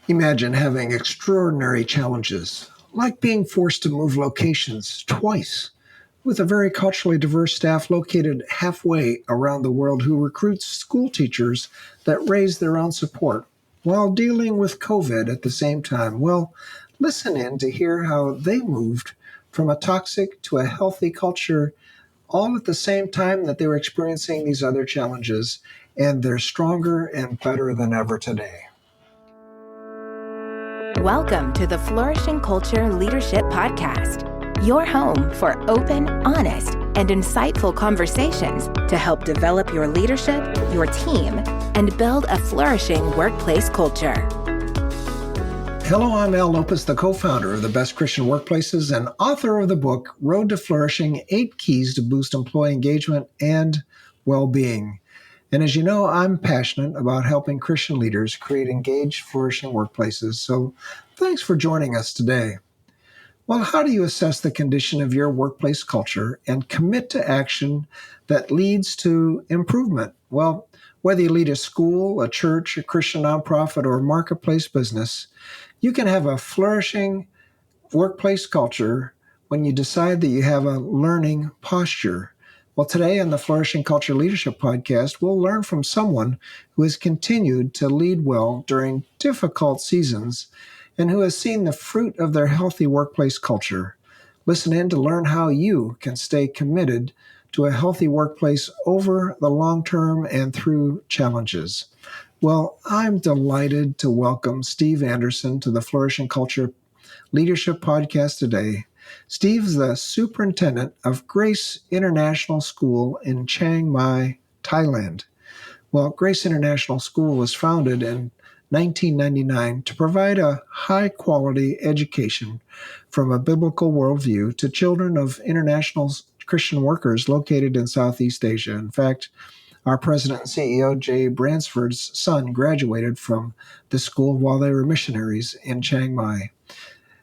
Imagine having extraordinary challenges, like being forced to move locations twice, with a very culturally diverse staff located halfway around the world who recruits school teachers that raise their own support while dealing with COVID at the same time. Well, listen in to hear how they moved from a toxic to a healthy culture all at the same time that they were experiencing these other challenges, and they're stronger and better than ever today. Welcome to the Flourishing Culture Leadership Podcast, your home for open, honest, and insightful conversations to help develop your leadership, your team, and build a flourishing workplace culture. Hello, I'm Al Lopez, the co-founder of the Best Christian Workplaces and author of the book, Road to Flourishing, 8 Keys to Boost Employee Engagement and Well-Being. And as you know, I'm passionate about helping Christian leaders create engaged, flourishing workplaces. So thanks for joining us today. Well, how do you assess the condition of your workplace culture and commit to action that leads to improvement? Well, whether you lead a school, a church, a Christian nonprofit, or a marketplace business, you can have a flourishing workplace culture when you decide that you have a learning posture. Well, today on the Flourishing Culture Leadership Podcast, we'll learn from someone who has continued to lead well during difficult seasons and who has seen the fruit of their healthy workplace culture. Listen in to learn how you can stay committed to a healthy workplace over the long term and through challenges. Well, I'm delighted to welcome Steve Anderson to the Flourishing Culture Leadership Podcast today. Steve is the superintendent of Grace International School in Chiang Mai, Thailand. Well, Grace International School was founded in 1999 to provide a high-quality education from a biblical worldview to children of international Christian workers located in Southeast Asia. In fact, our president and CEO, Jay Bransford's son, graduated from the school while they were missionaries in Chiang Mai.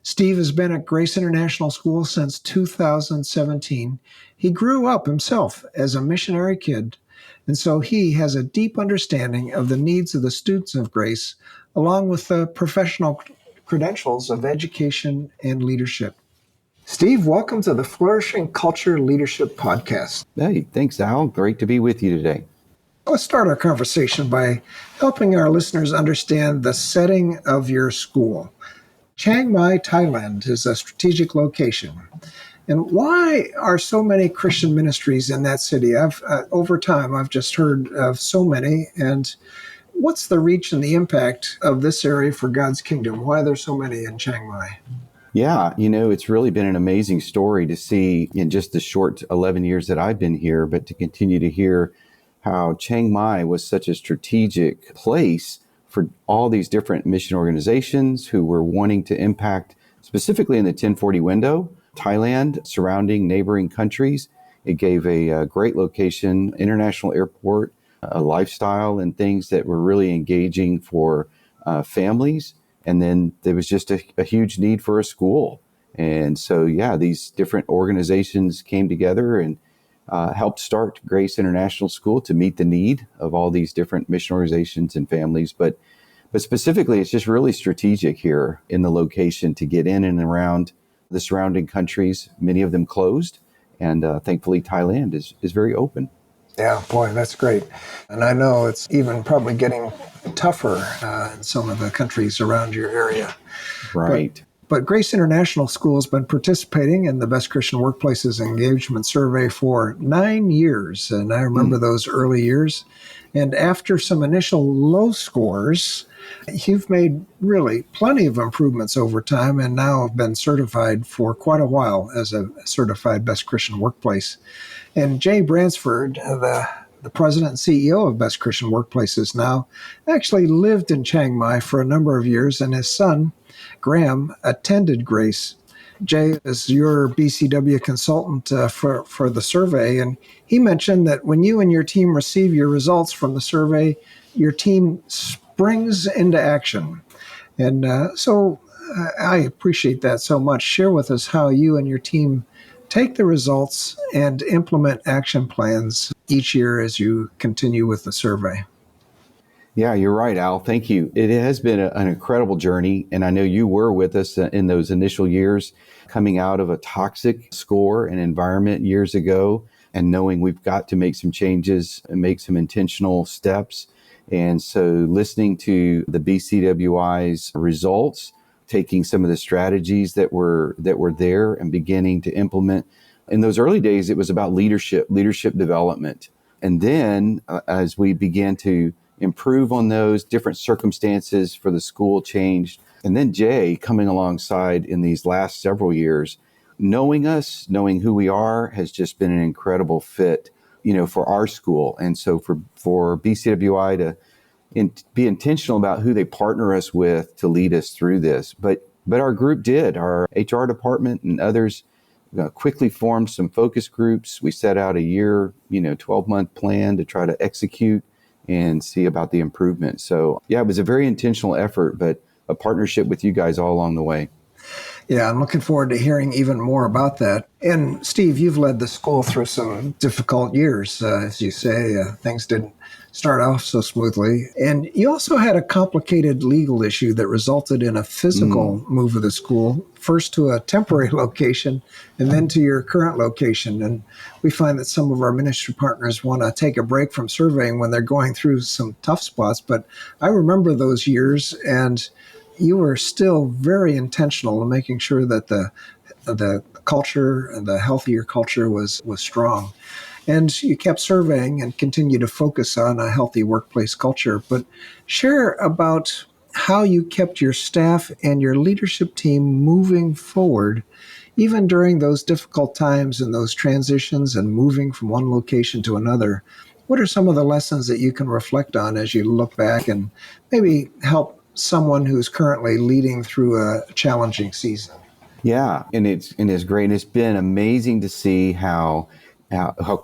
Steve has been at Grace International School since 2017. He grew up himself as a missionary kid, and so he has a deep understanding of the needs of the students of Grace, along with the professional credentials of education and leadership. Steve, welcome to the Flourishing Culture Leadership Podcast. Hey, thanks, Al. Great to be with you today. Let's start our conversation by helping our listeners understand the setting of your school. Chiang Mai, Thailand is a strategic location. And why are so many Christian ministries in that city? Over time, I've just heard of so many. And what's the reach and the impact of this area for God's kingdom? Why are there so many in Chiang Mai? Yeah, it's really been an amazing story to see in just the short 11 years that I've been here, but to continue to hear how Chiang Mai was such a strategic place for all these different mission organizations who were wanting to impact, specifically in the 1040 window, Thailand, surrounding neighboring countries. It gave a great location, international airport, a lifestyle and things that were really engaging for families. And then there was just a huge need for a school. And so, these different organizations came together and helped start Grace International School to meet the need of all these different mission organizations and families. But specifically, it's just really strategic here in the location to get in and around the surrounding countries, many of them closed. And thankfully, Thailand is very open. Yeah, boy, that's great. And I know it's even probably getting tougher in some of the countries around your area. Right. But Grace International School has been participating in the Best Christian Workplaces Engagement Survey for 9 years. And I remember those early years. And after some initial low scores, you've made really plenty of improvements over time and now have been certified for quite a while as a certified Best Christian Workplace. And Jay Bransford, the president and CEO of Best Christian Workplaces now, actually lived in Chiang Mai for a number of years, and his son, Graham, attended Grace. Jay is your BCW consultant for the survey, and he mentioned that when you and your team receive your results from the survey, your team springs into action. And so I appreciate that so much. Share with us how you and your team take the results and implement action plans each year as you continue with the survey. Yeah, you're right, Al. Thank you. It has been an incredible journey. And I know you were with us in those initial years coming out of a toxic score and environment years ago and knowing we've got to make some changes and make some intentional steps. And so listening to the BCWI's results, taking some of the strategies that were there and beginning to implement. In those early days, it was about leadership development. And then as we began to improve on those, different circumstances for the school changed. And then Jay coming alongside in these last several years, knowing us, knowing who we are, has just been an incredible fit, for our school. And so for BCWI to be intentional about who they partner us with to lead us through this. But our group did, our HR department and others quickly formed some focus groups. We set out a year, 12-month plan to try to execute and see about the improvement. So yeah, it was a very intentional effort, but a partnership with you guys all along the way. Yeah, I'm looking forward to hearing even more about that. And Steve, you've led the school through some difficult years. As you say, things didn't start off so smoothly. And you also had a complicated legal issue that resulted in a physical move of the school, first to a temporary location and then to your current location. And we find that some of our ministry partners want to take a break from surveying when they're going through some tough spots. But I remember those years, and you were still very intentional in making sure that the culture and the healthier culture was strong. And you kept surveying and continue to focus on a healthy workplace culture. But share about how you kept your staff and your leadership team moving forward, even during those difficult times and those transitions and moving from one location to another. What are some of the lessons that you can reflect on as you look back and maybe help someone who's currently leading through a challenging season? Yeah, and it's great. And it's been amazing to see how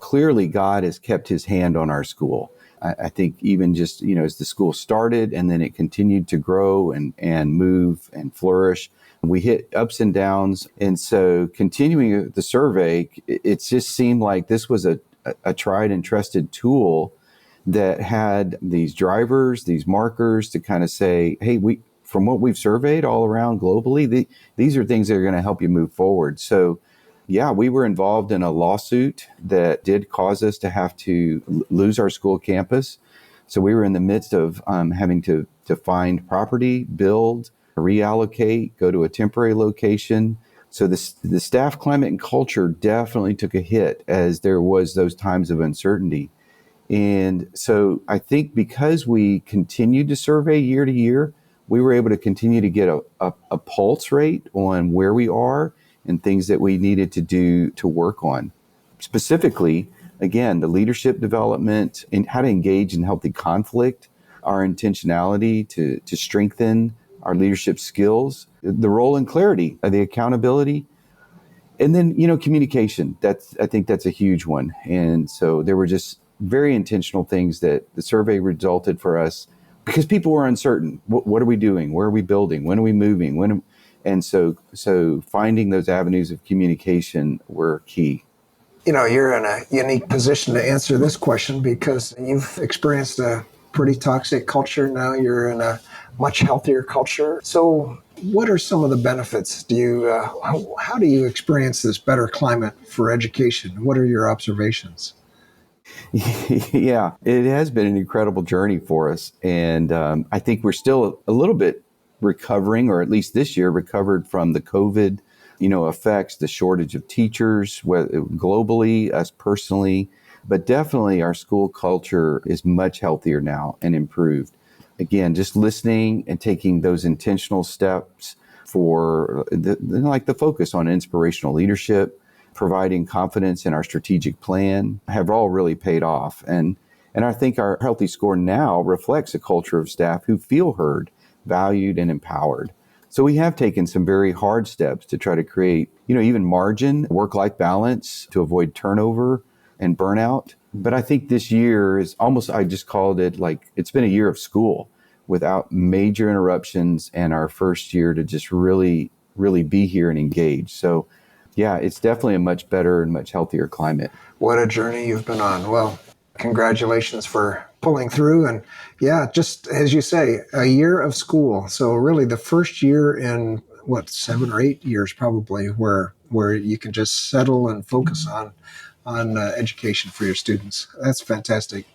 clearly God has kept his hand on our school. I think even just, as the school started and then it continued to grow and move and flourish, we hit ups and downs. And so continuing the survey, it just seemed like this was a tried and trusted tool that had these drivers, these markers to kind of say, hey, from what we've surveyed all around globally, these are things that are going to help you move forward. So yeah, we were involved in a lawsuit that did cause us to have to lose our school campus. So we were in the midst of having to find property, build, reallocate, go to a temporary location. So the staff climate and culture definitely took a hit as there was those times of uncertainty. And so I think because we continued to survey year to year, we were able to continue to get a pulse rate on where we are and things that we needed to do to work on. Specifically, again, the leadership development and how to engage in healthy conflict, our intentionality to strengthen our leadership skills, the role and clarity, the accountability, and then, communication. I think that's a huge one. And so there were just very intentional things that the survey resulted for us because people were uncertain. What are we doing? Where are we building? When are we moving? And so finding those avenues of communication were key. You're in a unique position to answer this question because you've experienced a pretty toxic culture. Now you're in a much healthier culture. So what are some of the benefits? How do you experience this better climate for education? What are your observations? Yeah, it has been an incredible journey for us. And I think we're still a little bit recovering, or at least this year recovered from the COVID, effects, the shortage of teachers, globally, us personally, but definitely our school culture is much healthier now and improved. Again, just listening and taking those intentional steps for the focus on inspirational leadership, providing confidence in our strategic plan have all really paid off. And I think our healthy score now reflects a culture of staff who feel heard, valued, and empowered. So we have taken some very hard steps to try to create, even margin, work-life balance to avoid turnover and burnout. But I think this year is almost, I just called it like, it's been a year of school without major interruptions and our first year to just really, really be here and engage. So yeah, it's definitely a much better and much healthier climate. What a journey you've been on. Well, congratulations for pulling through. And yeah, just as you say, a year of school. So really the first year in 7 or 8 years probably where you can just settle and focus on education for your students. That's fantastic.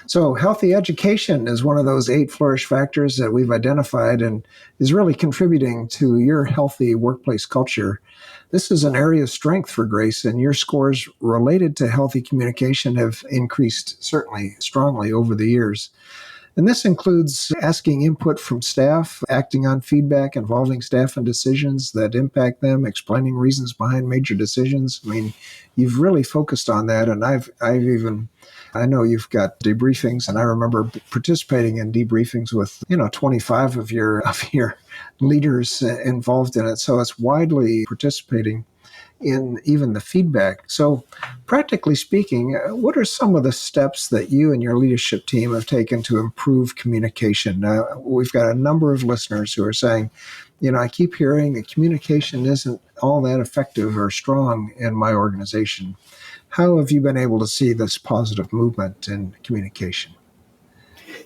So healthy education is one of those 8 flourish factors that we've identified and is really contributing to your healthy workplace culture. This is an area of strength for Grace, and your scores related to healthy communication have increased certainly strongly over the years. And this includes asking input from staff, acting on feedback involving staff and decisions that impact them, explaining reasons behind major decisions. I mean, you've really focused on that, and I know you've got debriefings, and I remember participating in debriefings with 25 of your leaders involved in it. So it's widely participating in even the feedback. So, practically speaking, what are some of the steps that you and your leadership team have taken to improve communication? We've got a number of listeners who are saying, I keep hearing that communication isn't all that effective or strong in my organization. How have you been able to see this positive movement in communication?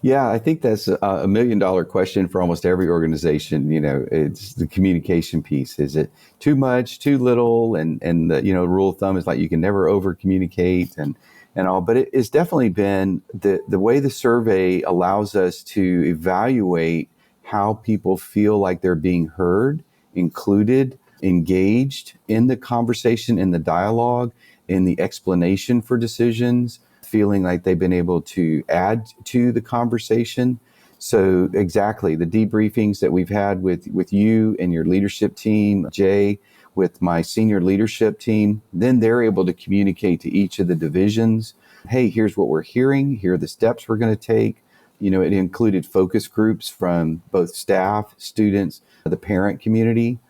Yeah, I think that's a $1 million question for almost every organization. It's the communication piece. Is it too much, too little? And the, rule of thumb is like you can never over communicate and all. But it's definitely been the way the survey allows us to evaluate how people feel like they're being heard, included, engaged in the conversation, in the dialogue, in the explanation for decisions, feeling like they've been able to add to the conversation. So exactly, the debriefings that we've had with you and your leadership team, Jay, with my senior leadership team, then they're able to communicate to each of the divisions, hey, here's what we're hearing, here are the steps we're going to take. It included focus groups from both staff, students, the parent community,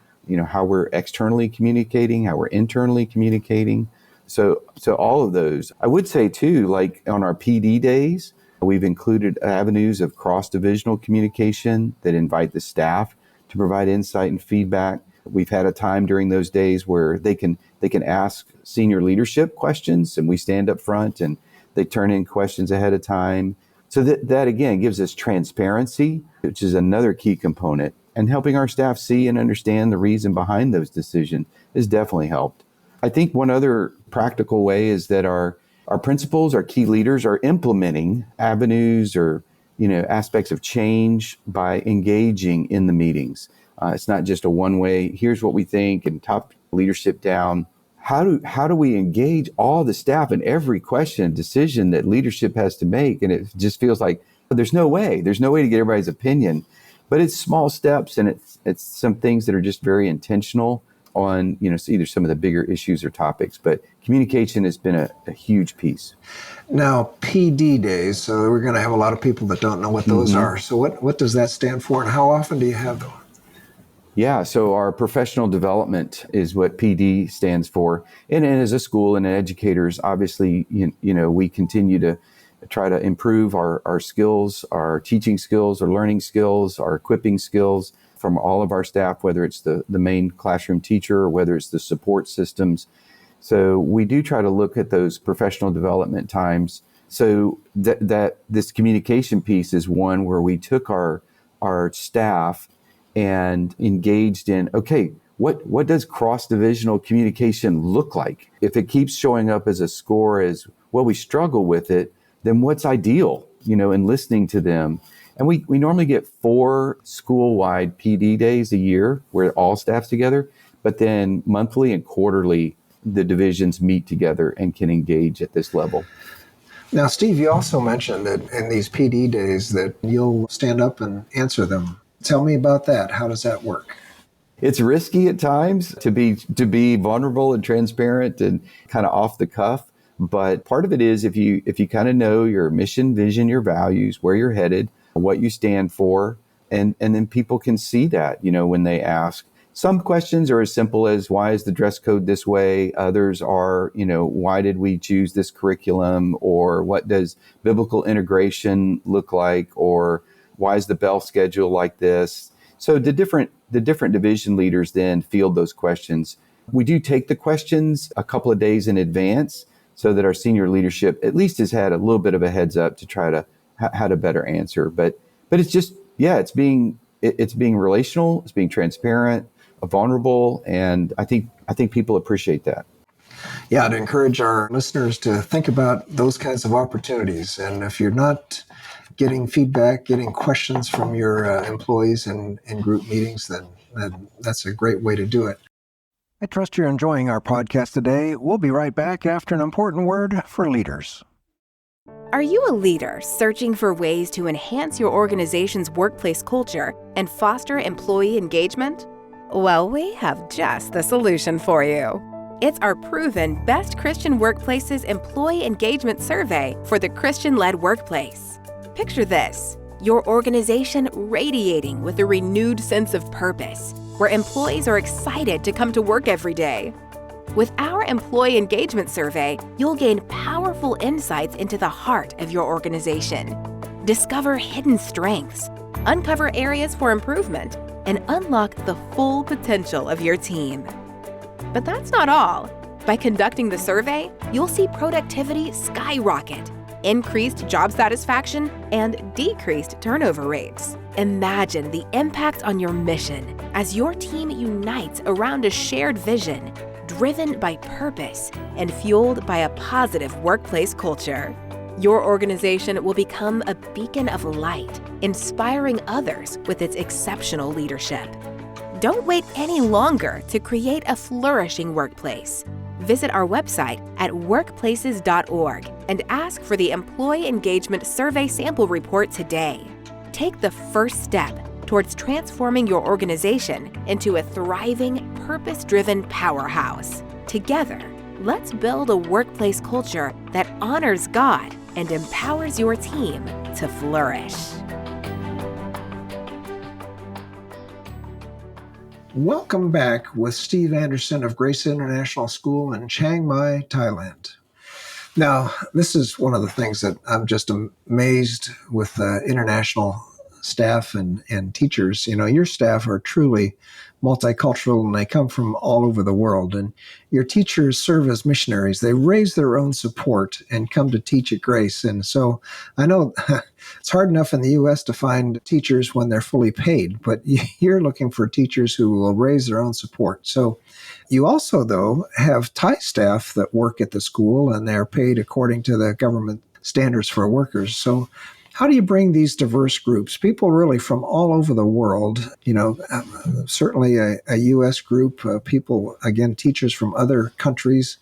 how we're externally communicating, how we're internally communicating. So all of those, I would say too, like on our PD days, we've included avenues of cross-divisional communication that invite the staff to provide insight and feedback. We've had a time during those days where they can ask senior leadership questions, and we stand up front and they turn in questions ahead of time. So that again gives us transparency, which is another key component, and helping our staff see and understand the reason behind those decisions has definitely helped. I think one other practical way is that our principals, our key leaders are implementing avenues or, aspects of change by engaging in the meetings. It's not just a one way, here's what we think and top leadership down. How do we engage all the staff in every question and decision that leadership has to make? And it just feels like there's no way to get everybody's opinion, but it's small steps and it's some things that are just very intentional on, either some of the bigger issues or topics, but communication has been a huge piece. Now, PD days, so we're going to have a lot of people that don't know what those are. So what does that stand for, and how often do you have them? Yeah, so our professional development is what PD stands for. And as a school and educators, obviously, we continue to try to improve our skills, our teaching skills, our learning skills, our equipping skills from all of our staff, whether it's the main classroom teacher or whether it's the support systems. So we do try to look at those professional development times. So that this communication piece is one where we took our staff and engaged in, okay, what does cross-divisional communication look like? If it keeps showing up as a score as, well, we struggle with it, then what's ideal, in listening to them? And we normally get 4 school-wide PD days a year where all staff's together, but then monthly and quarterly, the divisions meet together and can engage at this level. Now, Steve, you also mentioned that in these PD days that you'll stand up and answer them. Tell me about that. How does that work? It's risky at times to be vulnerable and transparent and kind of off the cuff. But part of it is if you kind of know your mission, vision, your values, where you're headed, what you stand for, and then people can see that, when they ask. Some questions are as simple as, why is the dress code this way? Others are, why did we choose this curriculum? Or what does biblical integration look like? Or why is the bell schedule like this? So the different division leaders then field those questions. We do take the questions a couple of days in advance so that our senior leadership at least has had a little bit of a heads up to try to how to better answer. But it's just, yeah, it's being relational, it's being transparent, vulnerable, and I think people appreciate that. Yeah, to encourage our listeners to think about those kinds of opportunities. And if you're not getting feedback, getting questions from your employees in group meetings, then that's a great way to do it. I trust you're enjoying our podcast today. We'll be right back after an important word for leaders. Are you a leader searching for ways to enhance your organization's workplace culture and foster employee engagement? Well, we have just the solution for you. It's our proven Best Christian Workplaces Employee Engagement Survey for the Christian-led workplace. Picture this: your organization radiating with a renewed sense of purpose, where employees are excited to come to work every day. With our employee engagement survey, you'll gain powerful insights into the heart of your organization. Discover hidden strengths, uncover areas for improvement, and unlock the full potential of your team. But that's not all. By conducting the survey, you'll see productivity skyrocket, increased job satisfaction, and decreased turnover rates. Imagine the impact on your mission as your team unites around a shared vision, driven by purpose and fueled by a positive workplace culture. Your organization will become a beacon of light, inspiring others with its exceptional leadership. Don't wait any longer to create a flourishing workplace. Visit our website at workplaces.org and ask for the Employee Engagement Survey Sample Report today. Take the first step towards transforming your organization into a thriving, purpose-driven powerhouse. Together, let's build a workplace culture that honors God and empowers your team to flourish. Welcome back with Steve Anderson of Grace International School in Chiang Mai, Thailand. Now, this is one of the things that I'm just amazed with international staff and teachers. You know, your staff are truly multicultural and they come from all over the world. And your teachers serve as missionaries. They raise their own support and come to teach at Grace. And so I know it's hard enough in the U.S. to find teachers when they're fully paid, but you're looking for teachers who will raise their own support. So you also, though, have Thai staff that work at the school and they're paid according to the government standards for workers. So how do you bring these diverse groups, people really from all over the world, certainly a U.S. group, people, again, teachers from other countries,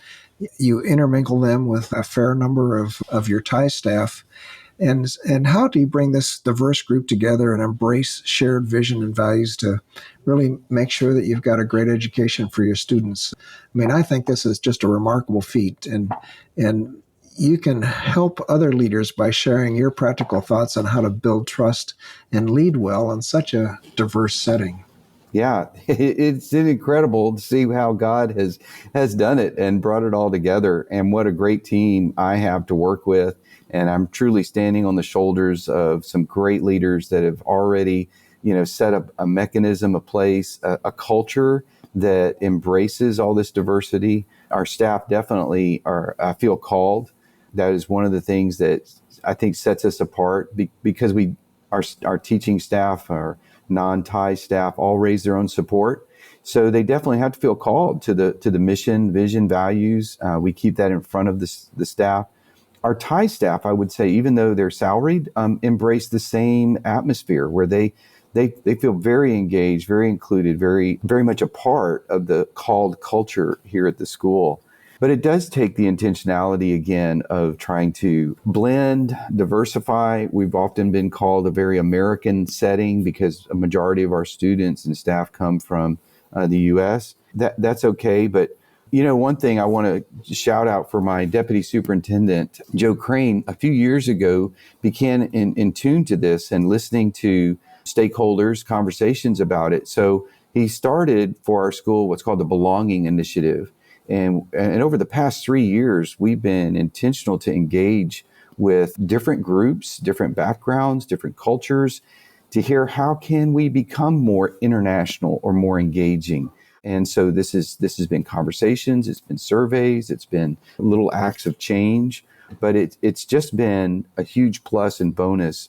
you intermingle them with a fair number of your Thai staff. And how do you bring this diverse group together and embrace shared vision and values to really make sure that you've got a great education for your students? I mean, I think this is just a remarkable feat. And you can help other leaders by sharing your practical thoughts on how to build trust and lead well in such a diverse setting. Yeah, it's incredible to see how God has done it and brought it all together. And what a great team I have to work with. And I'm truly standing on the shoulders of some great leaders that have already, set up a mechanism, a place, a culture that embraces all this diversity. Our staff definitely I feel called. That is one of the things that I think sets us apart because our teaching staff, our non-Thai staff, all raise their own support. So they definitely have to feel called to the mission, vision, values. We keep that in front of the staff. Our Thai staff, I would say, even though they're salaried, embrace the same atmosphere where they feel very engaged, very included, very, very much a part of the called culture here at the school. But it does take the intentionality, again, of trying to blend, diversify. We've often been called a very American setting because a majority of our students and staff come from the U.S. That's okay. But, one thing I want to shout out for my deputy superintendent, Joe Crane, a few years ago, began in tune to this and listening to stakeholders, conversations about it. So he started for our school what's called the Belonging Initiative. And over the past 3 years, we've been intentional to engage with different groups, different backgrounds, different cultures, to hear how can we become more international or more engaging. And so this has been conversations, it's been surveys, it's been little acts of change But it's just been a huge plus and bonus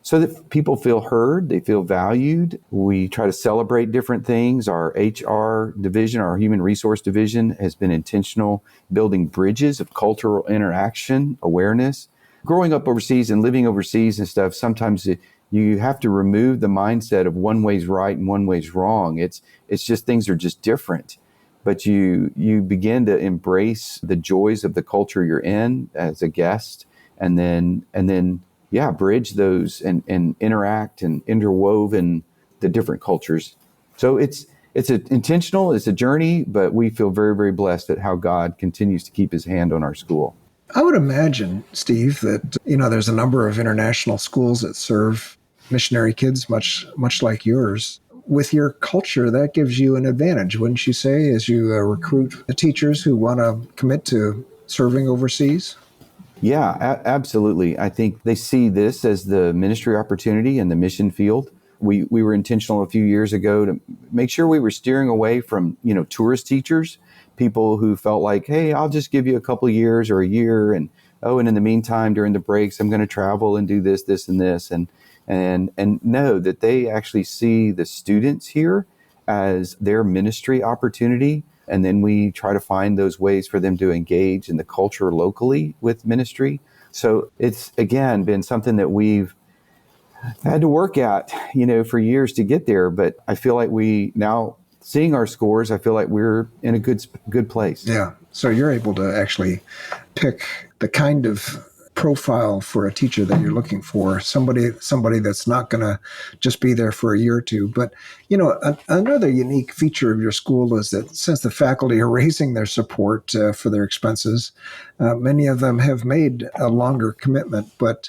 so that people feel heard, they feel valued. We try to celebrate different things. Our HR division, our human resource division, has been intentional, building bridges of cultural interaction, awareness. Growing up overseas and living overseas and stuff, sometimes you have to remove the mindset of one way's right and one way's wrong. It's just things are just different. But you begin to embrace the joys of the culture you're in as a guest, and then bridge those and interact and interwoven the different cultures. So it's intentional, it's a journey, but we feel very, very blessed at how God continues to keep his hand on our school. I would imagine, Steve, that there's a number of international schools that serve missionary kids, much like yours. With your culture, that gives you an advantage, wouldn't you say, as you recruit the teachers who want to commit to serving overseas? Yeah, absolutely. I think they see this as the ministry opportunity in the mission field. We were intentional a few years ago to make sure we were steering away from, tourist teachers, people who felt like, hey, I'll just give you a couple of years or a year. And in the meantime, during the breaks, I'm going to travel and do this, this, and this. And know that they actually see the students here as their ministry opportunity. And then we try to find those ways for them to engage in the culture locally with ministry. So it's, again, been something that we've had to work at, for years to get there. But I feel like we now, seeing our scores, I feel like we're in a good place. Yeah. So you're able to actually pick the kind of profile for a teacher that you're looking for, somebody that's not going to just be there for a year or two. But, another unique feature of your school is that since the faculty are raising their support for their expenses, many of them have made a longer commitment, but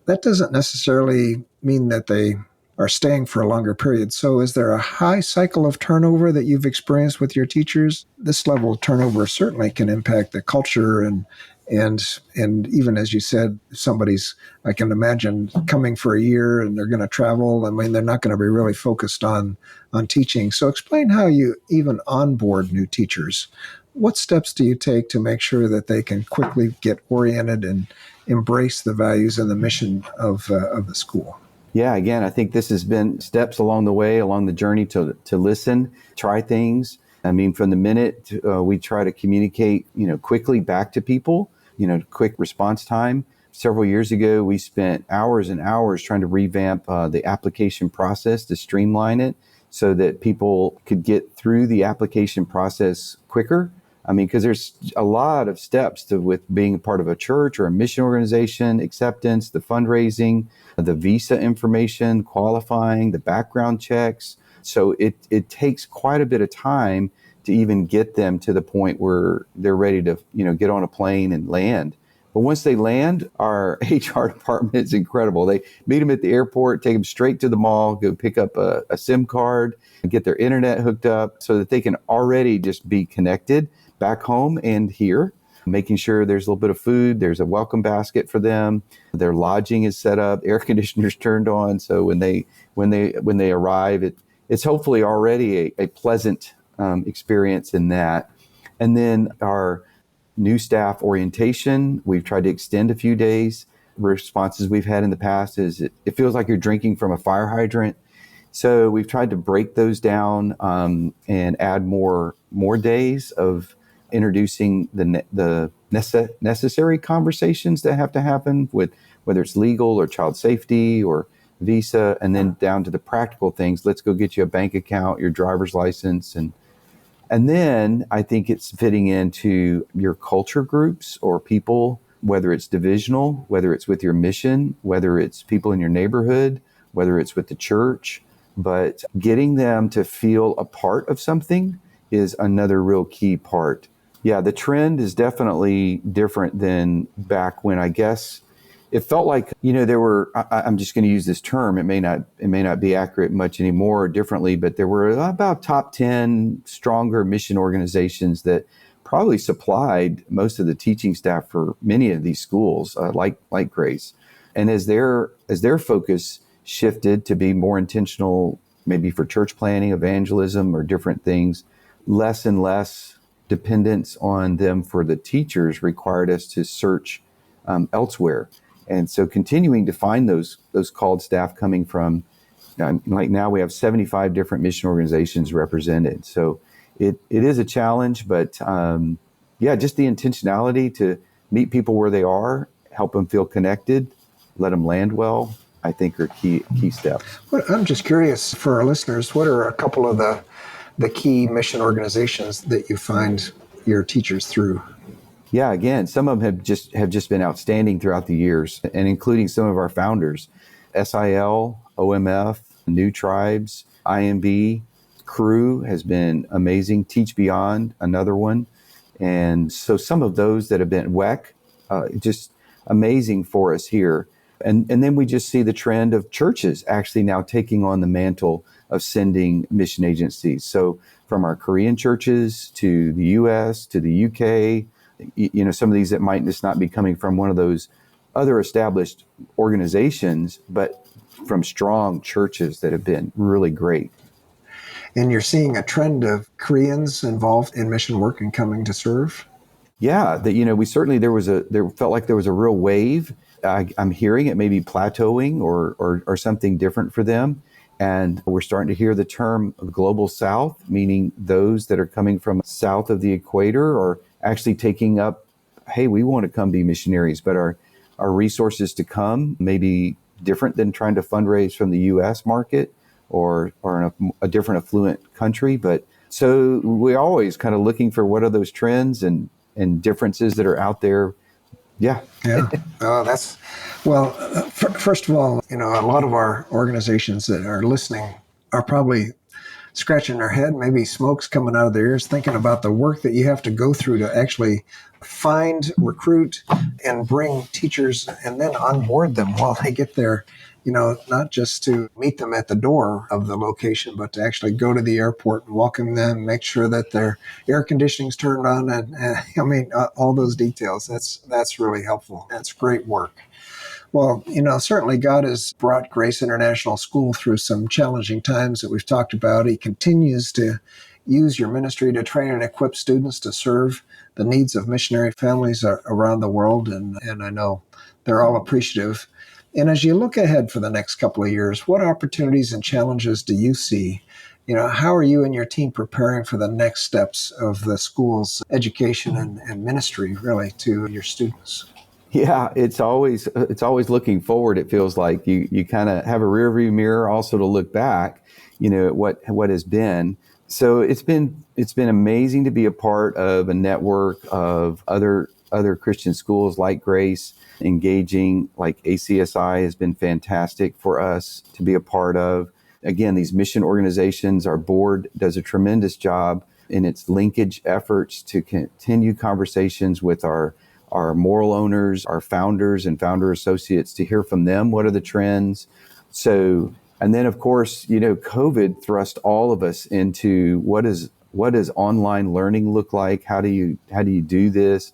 that doesn't necessarily mean that they are staying for a longer period. So is there a high cycle of turnover that you've experienced with your teachers? This level of turnover certainly can impact the culture and even, as you said, somebody's, I can imagine, coming for a year and they're going to travel. I mean, they're not going to be really focused on teaching. So explain how you even onboard new teachers. What steps do you take to make sure that they can quickly get oriented and embrace the values and the mission of the school? Yeah, again, I think this has been steps along the way, along the journey to listen, try things. I mean, from the minute we try to communicate, quickly back to people, quick response time. Several years ago, we spent hours and hours trying to revamp the application process to streamline it so that people could get through the application process quicker. I mean, because there's a lot of steps with being a part of a church or a mission organization, acceptance, the fundraising, the visa information, qualifying, the background checks. So it takes quite a bit of time to even get them to the point where they're ready to, get on a plane and land. But once they land, our HR department is incredible. They meet them at the airport, take them straight to the mall, go pick up a SIM card, and get their internet hooked up so that they can already just be connected back home and here, making sure there's a little bit of food, there's a welcome basket for them, their lodging is set up, air conditioners turned on. So when they arrive, it's hopefully already a pleasant experience in that. And then our new staff orientation, we've tried to extend a few days. Responses we've had in the past is it feels like you're drinking from a fire hydrant. So we've tried to break those down and add more days of introducing the necessary conversations that have to happen with whether it's legal or child safety or visa, and then down to the practical things. Let's go get you a bank account, your driver's license, and then I think it's fitting into your culture groups or people, whether it's divisional, whether it's with your mission, whether it's people in your neighborhood, whether it's with the church. But getting them to feel a part of something is another real key part. Yeah, the trend is definitely different than back when, I guess, it felt like, there were, I'm just going to use this term, it may not be accurate much anymore or differently, but there were about top 10 stronger mission organizations that probably supplied most of the teaching staff for many of these schools, like Grace. And as their focus shifted to be more intentional, maybe for church planning, evangelism, or different things, less and less dependence on them for the teachers required us to search elsewhere. And so continuing to find those called staff coming from, like now we have 75 different mission organizations represented. So it is a challenge, but just the intentionality to meet people where they are, help them feel connected, let them land well, I think are key steps. Well, I'm just curious for our listeners, what are a couple of the key mission organizations that you find your teachers through? Yeah, again, some of them have just been outstanding throughout the years, and including some of our founders, SIL, OMF, New Tribes, IMB, Crew has been amazing. Teach Beyond, another one. And so some of those that have been WEC, just amazing for us here. And then we just see the trend of churches actually now taking on the mantle of sending mission agencies. So from our Korean churches to the US to the UK, some of these that might just not be coming from one of those other established organizations, but from strong churches that have been really great. And you're seeing a trend of Koreans involved in mission work and coming to serve? Yeah, we certainly, there felt like there was a real wave. I'm hearing it may be plateauing or something different for them. And we're starting to hear the term global south, meaning those that are coming from south of the equator are actually taking up, hey, we want to come be missionaries, but our resources to come may be different than trying to fundraise from the U.S. market or in a different affluent country. But so we're always kind of looking for what are those trends and differences that are out there. Yeah. First of all, a lot of our organizations that are listening are probably scratching their head, maybe smoke's coming out of their ears, thinking about the work that you have to go through to actually find, recruit, and bring teachers and then onboard them while they get there. Not just to meet them at the door of the location, but to actually go to the airport and welcome them, make sure that their air conditioning's turned on, and all those details. That's really helpful. That's great work. Well, certainly God has brought Grace International School through some challenging times that we've talked about. He continues to use your ministry to train and equip students to serve the needs of missionary families around the world, and I know they're all appreciative. And as you look ahead for the next couple of years, what opportunities and challenges do you see? How are you and your team preparing for the next steps of the school's education and ministry, really, to your students? Yeah, it's always looking forward. It feels like you kind of have a rear view mirror also to look back, at what has been. So it's been amazing to be a part of a network of other Christian schools like Grace, engaging like ACSI has been fantastic for us to be a part of. Again, these mission organizations, our board does a tremendous job in its linkage efforts to continue conversations with our moral owners, our founders and founder associates, to hear from them what are the trends. So, and then of course, COVID thrust all of us into what does online learning look like? How do you do this?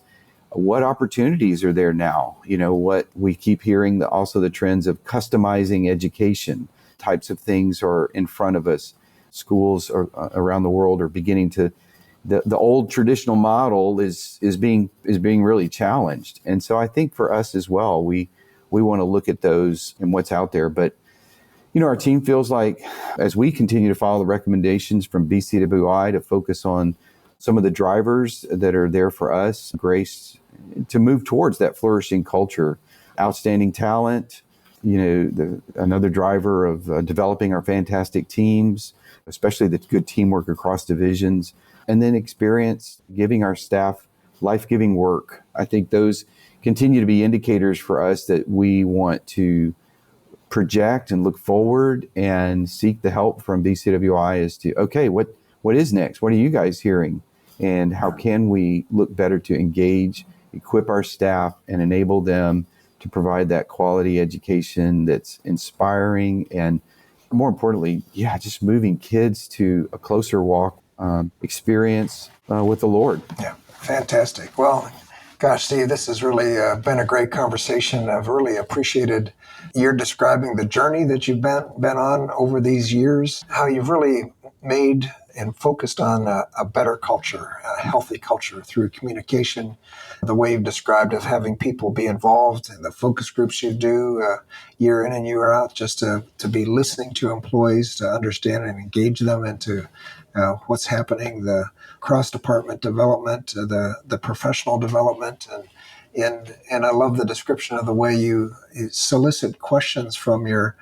What opportunities are there now? What we keep hearing, also the trends of customizing education types of things are in front of us. Schools around the world are beginning to, the old traditional model is being really challenged. And so I think for us as well, we want to look at those and what's out there. But, our team feels like as we continue to follow the recommendations from BCWI to focus on some of the drivers that are there for us, Grace, to move towards that flourishing culture, outstanding talent, another driver of developing our fantastic teams, especially the good teamwork across divisions, and then experience giving our staff life-giving work. I think those continue to be indicators for us that we want to project and look forward and seek the help from BCWI as to, okay, what is next? What are you guys hearing? And how can we look better to engage, equip our staff, and enable them to provide that quality education that's inspiring and, more importantly, just moving kids to a closer walk experience with the Lord. Yeah, fantastic. Well, gosh, Steve, this has really been a great conversation. I've really appreciated your describing the journey that you've been on over these years, how you've really made and focused on a better culture, a healthy culture through communication, the way you've described of having people be involved in the focus groups you do year in and year out, just to be listening to employees, to understand and engage them into what's happening, the cross-department development, the professional development, and I love the description of the way you solicit questions from your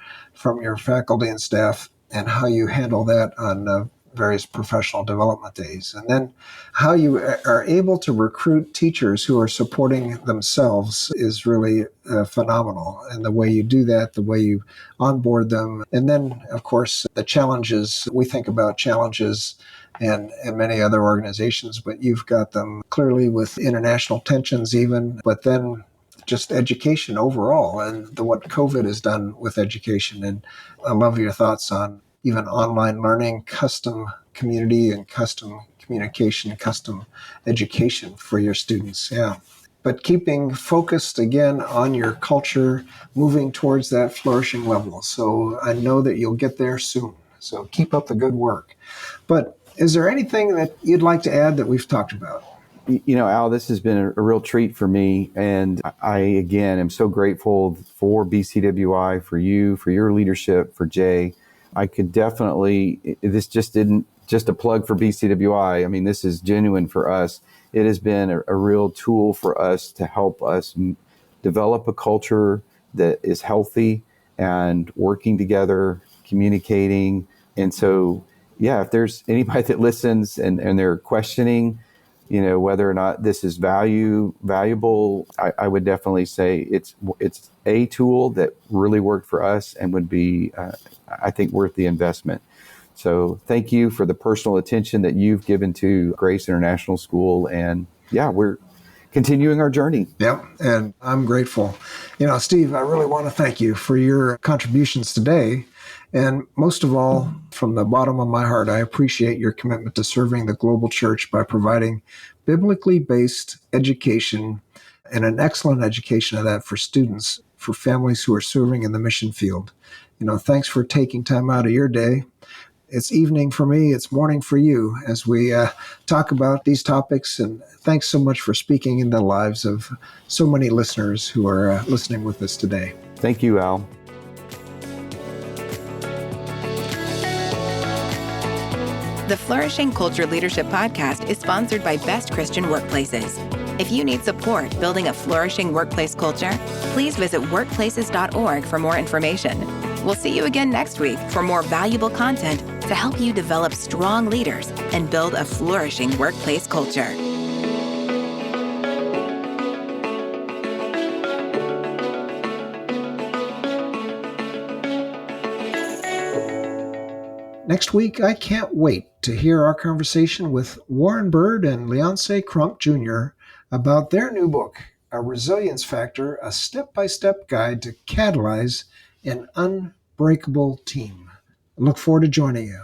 faculty and staff, and how you handle that on various professional development days. And then how you are able to recruit teachers who are supporting themselves is really phenomenal. And the way you do that, the way you onboard them. And then, of course, the challenges, we think about challenges and many other organizations, but you've got them clearly with international tensions even, but then just education overall and what COVID has done with education. And I love your thoughts on even online learning, custom community and custom communication, custom education for your students. Yeah. But keeping focused again on your culture, moving towards that flourishing level. So I know that you'll get there soon. So keep up the good work. But is there anything that you'd like to add that we've talked about? Al, this has been a real treat for me. And I, again, am so grateful for BCWI, for you, for your leadership, for Jay. I could definitely, this just isn't just a plug for BCWI. I mean, this is genuine for us. It has been a real tool for us to help us develop a culture that is healthy and working together, communicating. And so, yeah, if there's anybody that listens and they're questioning, whether or not this is valuable, I would definitely say it's a tool that really worked for us and would be, I think, worth the investment. So thank you for the personal attention that you've given to Grace International School. And yeah, we're continuing our journey. Yep, and I'm grateful. Steve, I really want to thank you for your contributions today. And most of all, from the bottom of my heart, I appreciate your commitment to serving the global church by providing biblically based education and an excellent education of that for students, for families who are serving in the mission field. Thanks for taking time out of your day. It's evening for me, it's morning for you as we talk about these topics. And thanks so much for speaking in the lives of so many listeners who are listening with us today. Thank you, Al. The Flourishing Culture Leadership Podcast is sponsored by Best Christian Workplaces. If you need support building a flourishing workplace culture, please visit workplaces.org for more information. We'll see you again next week for more valuable content to help you develop strong leaders and build a flourishing workplace culture. Next week, I can't wait to hear our conversation with Warren Bird and Leonce Crump Jr. about their new book, A Resilience Factor, a step-by-step guide to catalyze an unbreakable team. I look forward to joining you.